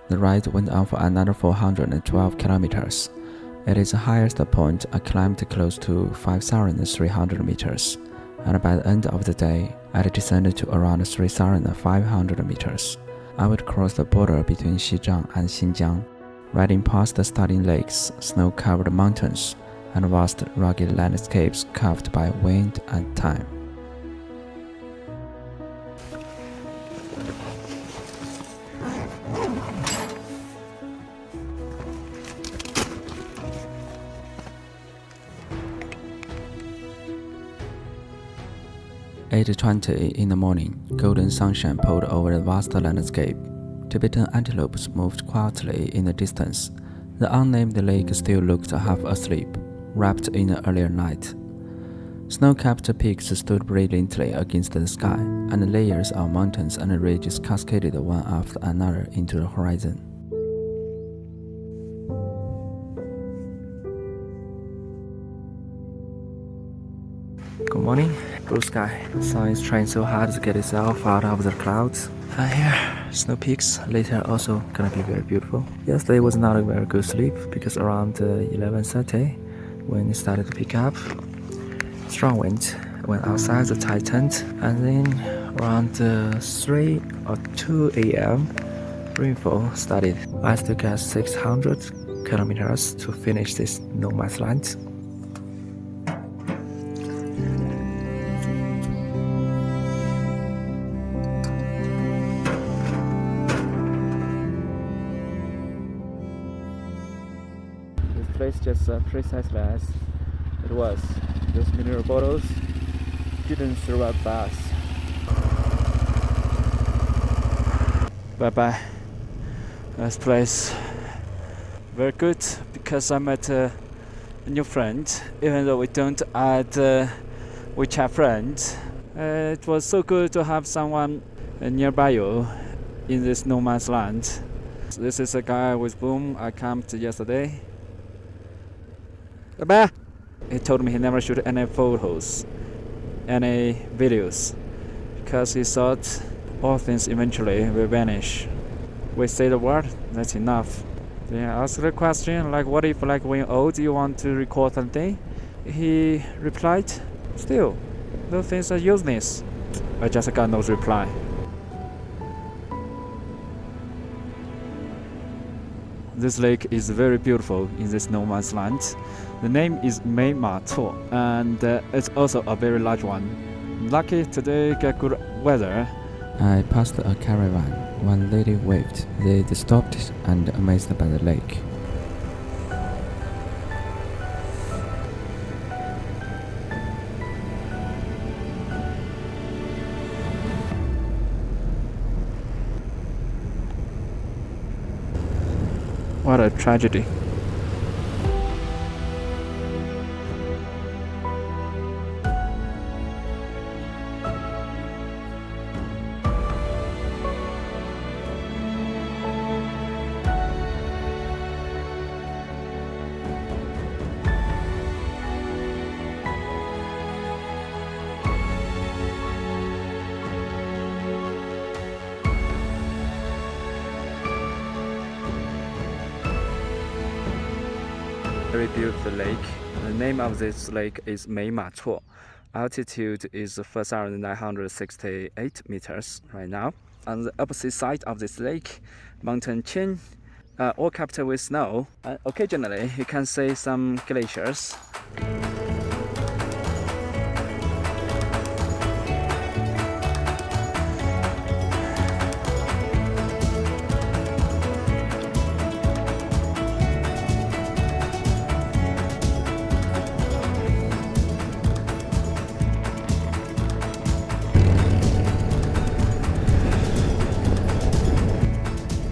The ride went on for another 412 kilometers. At its highest point, I climbed close to 5,300 meters, and by the end of the day, I descended to around 3,500 meters. I would cross the border between Xinjiang and Xinjiang, riding past the stunning lakes, snow-covered mountains, and vast rugged landscapes carved by wind and time. "8:20 in the morning, golden sunshine poured over the vast landscape. Tibetan antelopes moved quietly in the distance. The unnamed lake still looked half asleep, wrapped in the earlier night. Snow-capped peaks stood brilliantly against the sky, and layers of mountains and ridges cascaded one after another into the horizon. Good morning. Blue sky. The sun is trying so hard to get itself out of the clouds. And here, snow peaks. Later also gonna be very beautiful. Yesterday was not a very good sleep because around 11:30, when it started to pick up, strong wind. Went outside, the tightened, and then around 3 or 2 a.m., rainfall started. I still got 600 kilometers to finish this no man's land. Place just precisely as it was. Those mineral bottles didn't survive fast. Bye bye. This place very good because I met a new friend. Even though we don't add WeChat friend, it was so good to have someone nearby you in this no man's land. This is a guy with whom I camped yesterday. Bye. He told me he never shoot any photos, any videos, because he thought all things eventually will vanish. We say the word, that's enough. Then I asked the question, like, what if, like, when you're old, you want to record something? He replied, still, those things are useless. I just got no reply. This lake is very beautiful in this no man's land. The name is Meima, and it's also a very large one. Lucky today get good weather. I passed a caravan. One lady waved. They stopped and amazed by the lake. What a tragedy. Very beautiful lake. The name of this lake is Meima. Altitude is 4,968 meters right now. On the opposite side of this lake, mountain chain, all capped with snow. Occasionally, you can see some glaciers.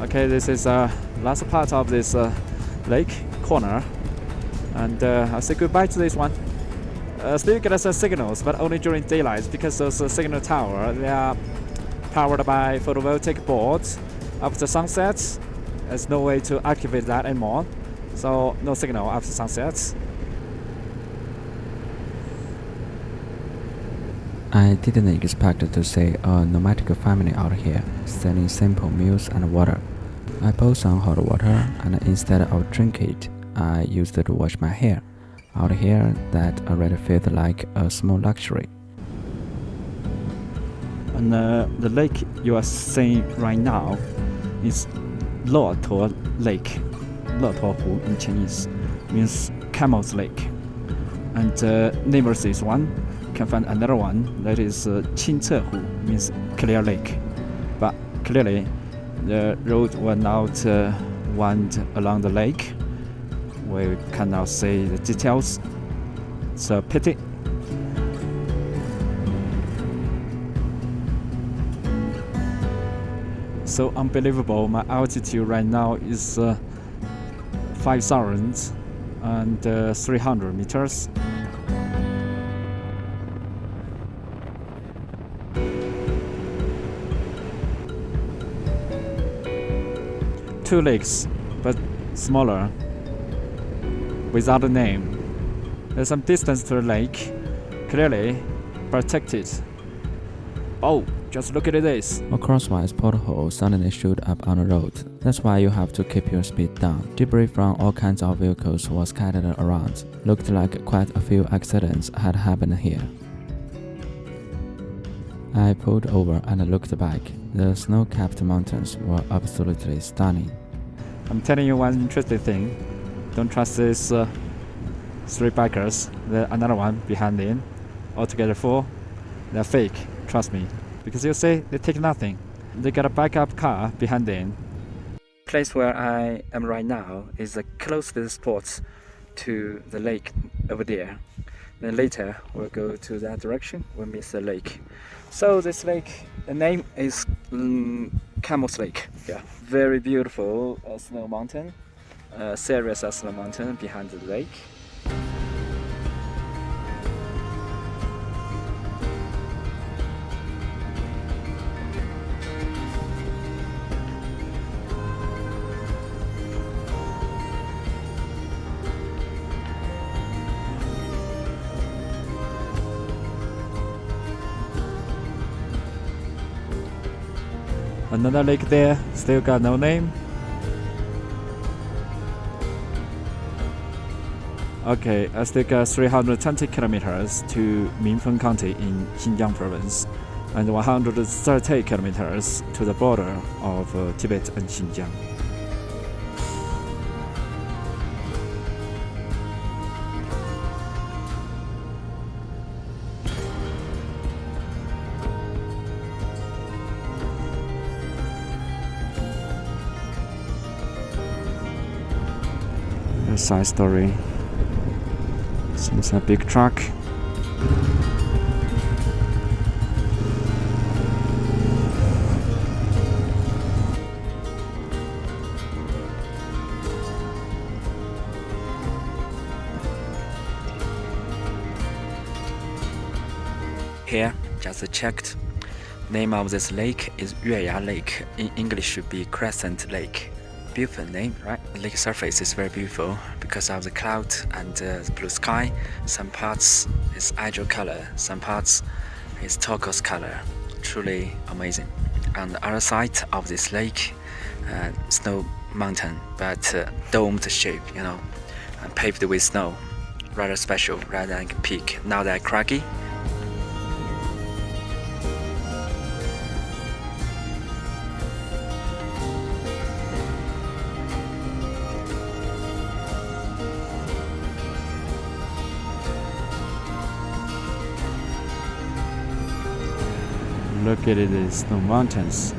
Okay, this is last part of this lake corner, and I'll say goodbye to this one. Still get us signals, but only during daylight because those signal tower, they are powered by photovoltaic boards. After sunset, there's no way to activate that anymore, so no signal after sunset. I didn't expect to see a nomadic family out here, selling simple meals and water. I poured some hot water and instead of drink it, I used it to wash my hair. Out here, that already felt like a small luxury. And the lake you are seeing right now is Lotuo Lake. Lotuo Hu in Chinese means Camel's Lake. And neighbors this one can find another one that is Qingce Hu, means clear lake. But clearly, the road was not wound along the lake. We cannot see the details. It's a pity. So unbelievable. My altitude right now is 5,300 meters. Two lakes, but smaller, without a name. There's some distance to the lake, clearly protected. Oh, just look at this. A crosswise pothole suddenly showed up on the road. That's why you have to keep your speed down. Debris from all kinds of vehicles was scattered around. Looked like quite a few accidents had happened here. I pulled over and looked back. The snow-capped mountains were absolutely stunning. I'm telling you one interesting thing. Don't trust these three bikers. There's another one behind them. Altogether four. They're fake, trust me. Because you see, they take nothing. They got a backup car behind them. The place where I am right now is the closest spot to the lake over there. Then later we'll go to that direction. We'll miss the lake. So this lake, the name is Camel's Lake. Yeah, very beautiful snow mountain. Serious snow mountain behind the lake. Another lake there, still got no name. Okay, I still got 320 kilometers to Minfeng County in Xinjiang province and 130 kilometers to the border of Tibet and Xinjiang. Side story. Seems a big truck. Here, just checked. Name of this lake is Yueya Lake. In English should be Crescent Lake. Beautiful name, right? The lake surface is very beautiful because of the cloud and the blue sky. Some parts is azure color, some parts is turquoise color. Truly amazing. On the other side of this lake, snow mountain, but domed shape, paved with snow. Rather special, rather than peak. Not that craggy. Look at it, these snow mountains.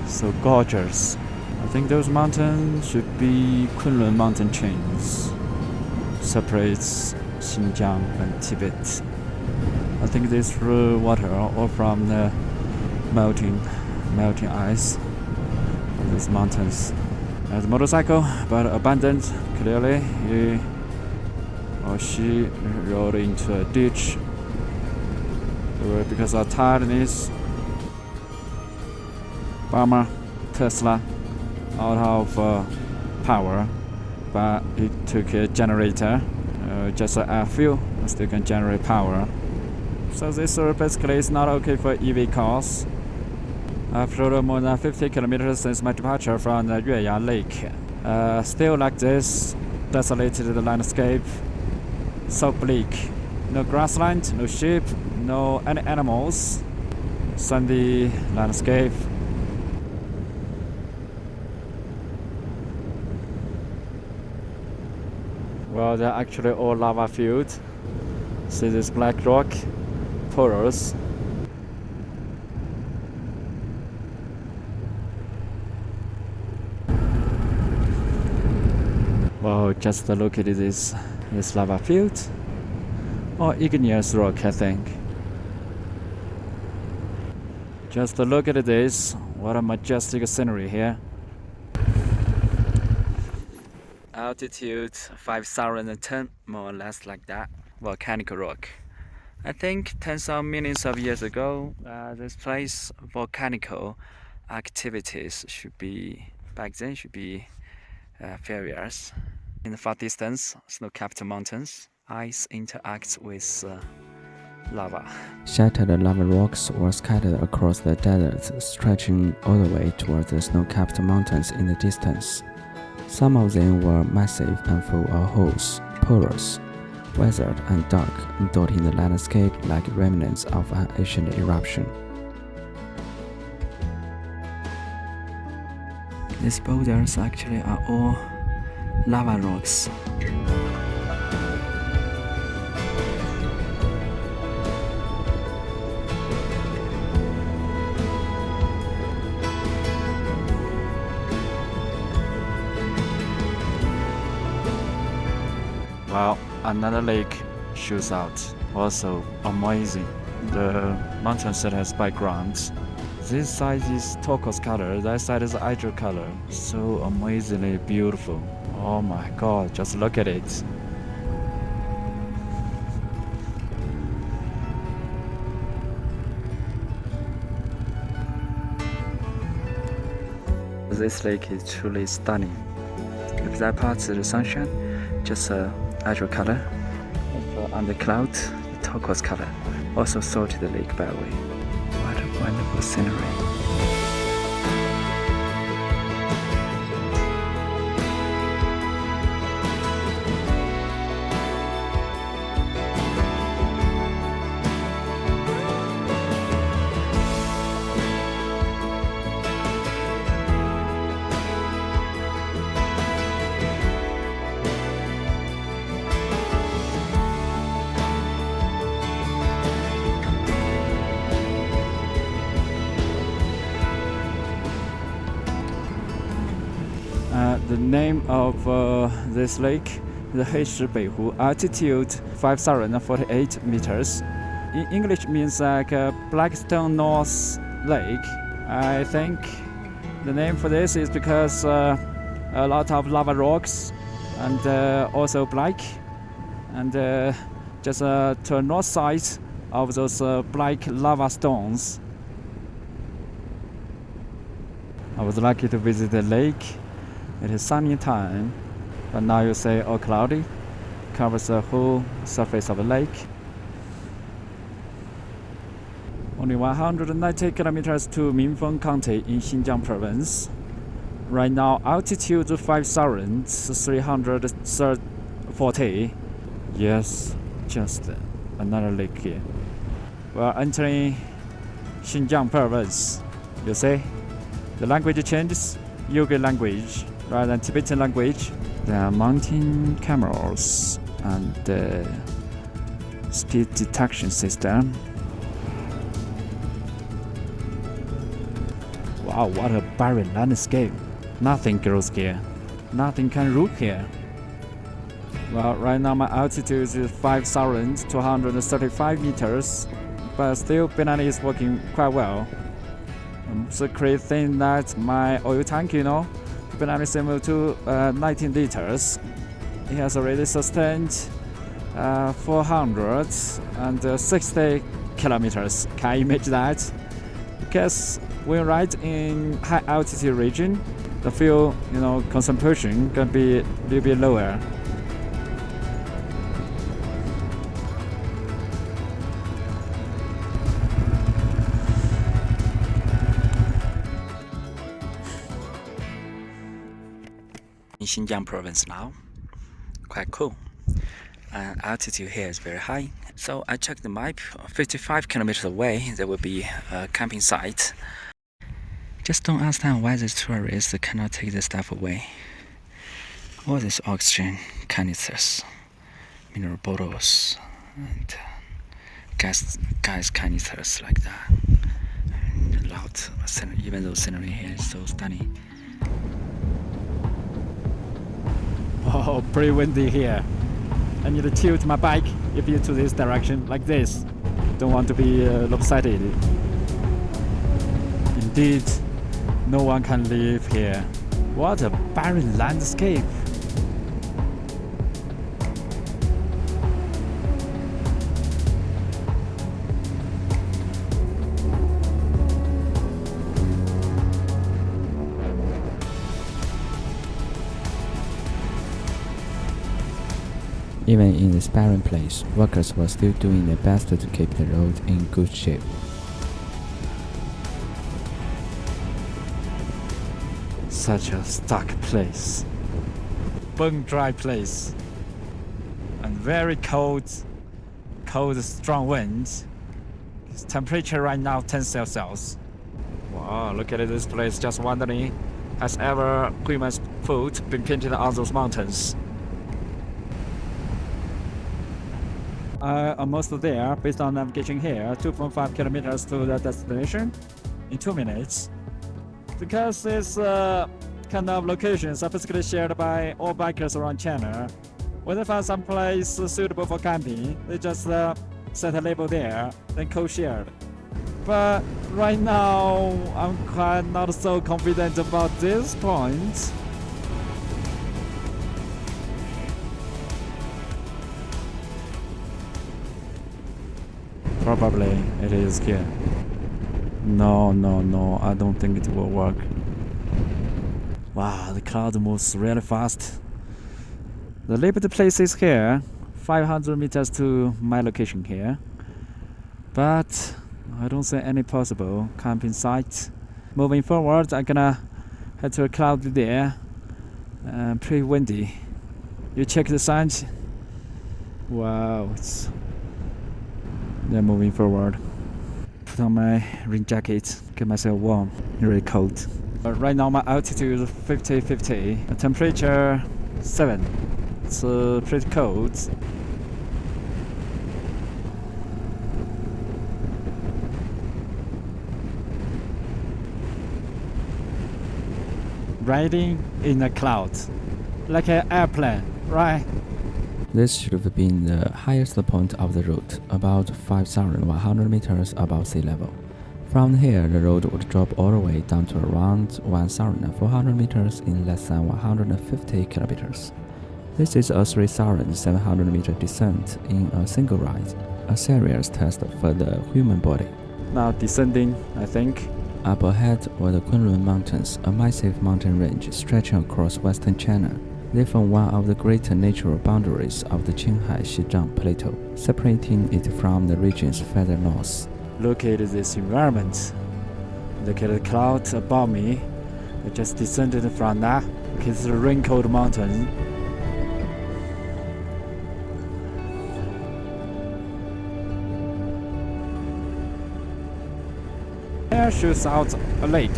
So gorgeous. I think those mountains should be Kunlun mountain chains. Separates Xinjiang and Tibet. I think this water all from the melting ice of these mountains. As a motorcycle, but abandoned, clearly. He or she rode into a ditch because of tiredness. Bummer, Tesla out of power, but it took a generator, just a fuel, still can generate power. So this basically is not okay for EV cars. I've floated more than 50 kilometers since my departure from the Yueyang Lake. Still like this, desolated landscape, so bleak. No grassland, no sheep, no any animals. Sandy landscape. Well, they're actually all lava field. See this black rock, porous. Wow, just look at this lava field. Or igneous rock, I think. Just look at this. What a majestic scenery here. Altitude 5,010, more or less like that. Volcanic rock. I think tens of millions of years ago, this place, volcanical activities back then should be various. In the far distance, snow-capped mountains, ice interacts with lava. Shattered lava rocks were scattered across the desert, stretching all the way towards the snow-capped mountains in the distance. Some of them were massive and full of holes, porous, weathered and dark, dotting the landscape like remnants of an ancient eruption. These boulders actually are all lava rocks. Wow, another lake shoots out. Also amazing. The mountain side has backgrounds. This side is turquoise color, that side is hydro color. So amazingly beautiful. Oh my god, just look at it. This lake is truly stunning. If that part is the sunshine, just a hydro color. If under cloud, the turquoise color. Also salted lake by the way. What a wonderful scenery. The name of this lake is Heishibei, altitude 5,048 meters. In English means like Blackstone North Lake. I think the name for this is because a lot of lava rocks and also black, and just to the north side of those black lava stones. I was lucky to visit the lake. It is sunny time, but now you say all cloudy, covers the whole surface of the lake. Only 190 kilometers to Minfeng County in Xinjiang province. Right now altitude 5,340. Yes, just another lake here. We're entering Xinjiang province. You see, the language changes, Uyghur language rather than Tibetan language. There are mountain cameras and speed detection system. Wow, what a barren landscape. Nothing grows here. Nothing can root here. Well, right now my altitude is 5,235 meters, but still Benelli is working quite well. The great thing that my oil tank, Benelli similar to 19 liters. It has already sustained 460 kilometers. Can you imagine that? Because when you ride in high altitude region, the fuel, consumption can be a little bit lower. in Xinjiang province now. Quite cool. And altitude here is very high. So I checked the map. 55 kilometers away, there will be a camping site. Just don't understand why the tourists cannot take the stuff away. All these oxygen canisters, mineral bottles, and gas canisters like that. And a lot. Even though scenery here is so stunning. Oh, pretty windy here. I need to tilt my bike a bit to this direction, like this. Don't want to be lopsided. Indeed, no one can live here. What a barren landscape. Even in this barren place, workers were still doing their best to keep the road in good shape. Such a stuck place. Bone dry place. And very cold, strong winds. Its temperature right now 10 Celsius. Wow, look at this place, just wondering, has ever human foot been painted on those mountains? Almost there, based on navigation here, 2.5 kilometers to the destination in 2 minutes. Because this kind of locations are basically shared by all bikers around China. When they find some place suitable for camping, they just set a label there, then co-shared. But right now, I'm quite not so confident about this point. Probably it is here. No, I don't think it will work. Wow, the cloud moves really fast. The labeled place is here, 500 meters to my location here. But I don't see any possible camping site. Moving forward, I'm gonna head to a cloudy there. Pretty windy. You check the signs. Wow, they're moving forward. Put on my rain jacket, get myself warm. Really cold. Right now my altitude is 50. The temperature 7. It's pretty cold. Riding in a cloud, like an airplane, right? This should have been the highest point of the route, about 5,100 meters above sea level. From here, the road would drop all the way down to around 1,400 meters in less than 150 kilometers. This is a 3,700 meter descent in a single ride, a serious test for the human body. Now descending, I think. Up ahead were the Kunlun Mountains, a massive mountain range stretching across western China. They form one of the greater natural boundaries of the Xinjiang Plateau, separating it from the regions further north. Look at this environment. Look at the clouds above me. I just descended from that. Look at the rain-cold mountain. There shoots out a lake.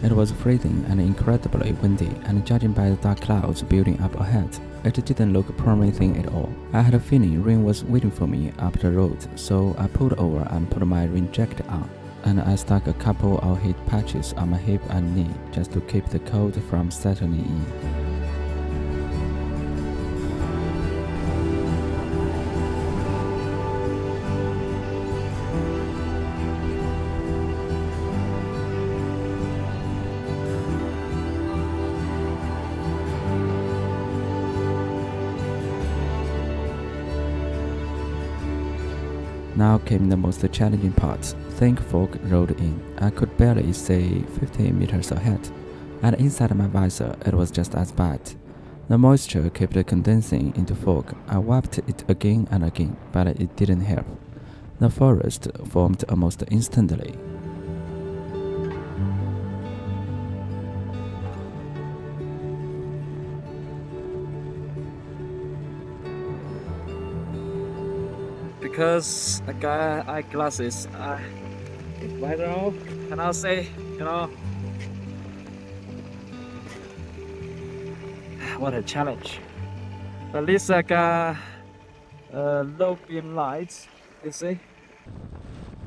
It was freezing and incredibly windy, and judging by the dark clouds building up ahead, it didn't look promising at all. I had a feeling rain was waiting for me up the road, so I pulled over and put my rain jacket on, and I stuck a couple of heat patches on my hip and knee just to keep the cold from settling in. Now came the most challenging part. Thick fog rolled in. I could barely see 50 meters ahead, and inside my visor it was just as bad. The moisture kept condensing into fog. I wiped it again and again, but it didn't help. The forest formed almost instantly. because I got eyeglasses. I don't know. Can I say, what a challenge. At least I got low beam lights. You see.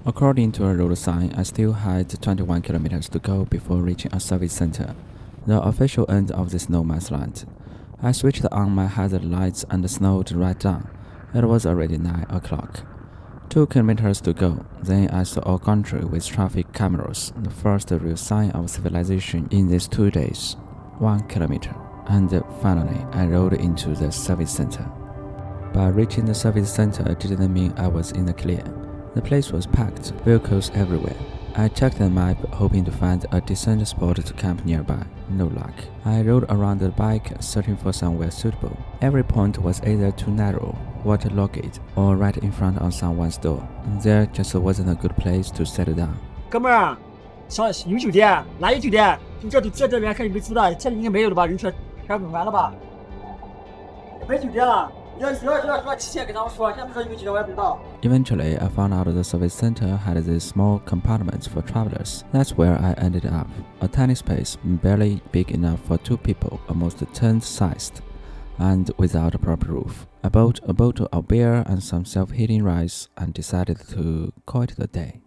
According to a road sign, I still had 21 kilometers to go before reaching a service center, the official end of this no man's land. I switched on my hazard lights and slowed right down. It was already 9 o'clock. 2 kilometers to go, then I saw a country with traffic cameras, the first real sign of civilization in these 2 days. 1 kilometer, and finally I rode into the service center. But reaching the service center didn't mean I was in the clear. The place was packed, vehicles everywhere. I checked the map, hoping to find a decent spot to camp nearby. No luck. I rode around the bike, searching for somewhere suitable. Every point was either too narrow, waterlogged, or right in front of someone's door. There just wasn't a good place to settle down. 哥们儿，有酒店？哪有酒店？就这边看你没租的，这里应该没有了吧？人全满了吧？没酒店了。 Eventually, I found out the service center had these small compartments for travelers. That's where I ended up. A tiny space, barely big enough for 2 people, almost tent-sized, and without a proper roof. I bought a bottle of beer and some self-heating rice and decided to call it a day.